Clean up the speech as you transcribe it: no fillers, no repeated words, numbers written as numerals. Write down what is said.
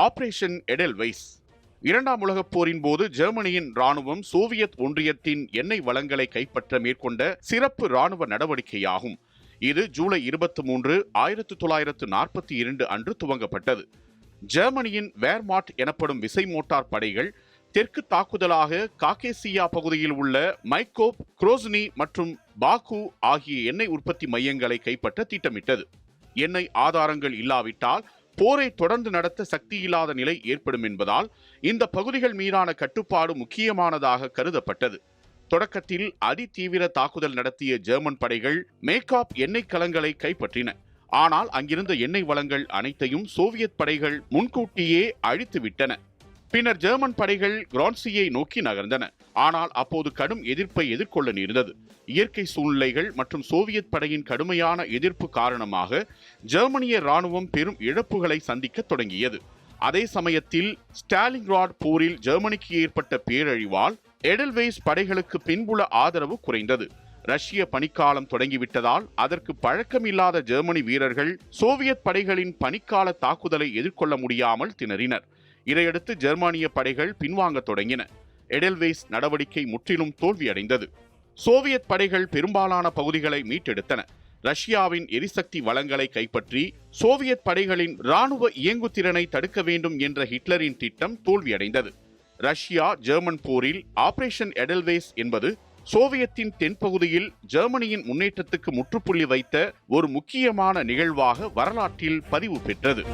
Operation எடெல்வைஸ். இரண்டாம் உலகப் போரின் போது ஜெர்மனியின் ராணுவம் சோவியத் ஒன்றியத்தின் எண்ணெய் வளங்களை கைப்பற்ற மேற்கொண்ட சிறப்பு ராணுவ நடவடிக்கையாகும். இது ஜூலை 23, 1942 அன்று துவங்கப்பட்டது. ஜெர்மனியின் வேர்மாட் எனப்படும் விசை மோட்டார் படைகள் தெற்கு தாக்குதலாக காகேசியா பகுதியில் உள்ள மைக்கோப், குரோஸ்னி மற்றும் பாக்கு ஆகிய எண்ணெய் உற்பத்தி மையங்களை கைப்பற்ற திட்டமிட்டது. எண்ணெய் ஆதாரங்கள் இல்லாவிட்டால் போரை தொடர்ந்து நடத்த சக்தியில்லாத நிலை ஏற்படும் என்பதால் இந்த பகுதிகள் மீதான கட்டுப்பாடு முக்கியமானதாக கருதப்பட்டது. தொடக்கத்தில் அதிதீவிர தாக்குதல் நடத்திய ஜெர்மன் படைகள் மேக்காப் எண்ணெய் கலங்களை கைப்பற்றின. ஆனால் அங்கிருந்த எண்ணெய் வளங்கள் அனைத்தையும் சோவியத் படைகள் முன்கூட்டியே அழித்துவிட்டன. பின்னர் ஜெர்மன் படைகள் கிரான்சியை நோக்கி நகர்ந்தன. ஆனால் அப்போது கடும் எதிர்ப்பை எதிர்கொள்ள நேர்ந்தது. இயற்கை சூழ்நிலைகள் மற்றும் சோவியத் படையின் கடுமையான எதிர்ப்பு காரணமாக ஜெர்மனிய ராணுவம் பெரும் இழப்புகளை சந்திக்க தொடங்கியது. அதே சமயத்தில் ஸ்டாலின்கிராட் போரில் ஜெர்மனிக்கு ஏற்பட்ட பேரழிவால் எடெல்வைஸ் படைகளுக்கு பின்புல ஆதரவு குறைந்தது. ரஷ்ய பனிக்காலம் தொடங்கிவிட்டதால் அதற்கு பழக்கமில்லாத ஜெர்மனி வீரர்கள் சோவியத் படைகளின் பனிக்கால தாக்குதலை எதிர்கொள்ள முடியாமல் திணறினர். இதையடுத்து ஜெர்மானிய படைகள் பின்வாங்க தொடங்கின. எடெல்வைஸ் நடவடிக்கை முற்றிலும் தோல்வியடைந்தது. சோவியத் படைகள் பெரும்பாலான பகுதிகளை மீட்டெடுத்தன. ரஷ்யாவின் எரிசக்தி வளங்களை கைப்பற்றி சோவியத் படைகளின் இராணுவ இயங்குதிறனை தடுக்க வேண்டும் என்ற ஹிட்லரின் திட்டம் தோல்வியடைந்தது. ரஷ்யா ஜெர்மன் போரில் ஆபரேஷன் எடெல்வைஸ் என்பது சோவியத்தின் தென்பகுதியில் ஜெர்மனியின் முன்னேற்றத்துக்கு முற்றுப்புள்ளி வைத்த ஒரு முக்கியமான நிகழ்வாக வரலாற்றில் பதிவு பெற்றது.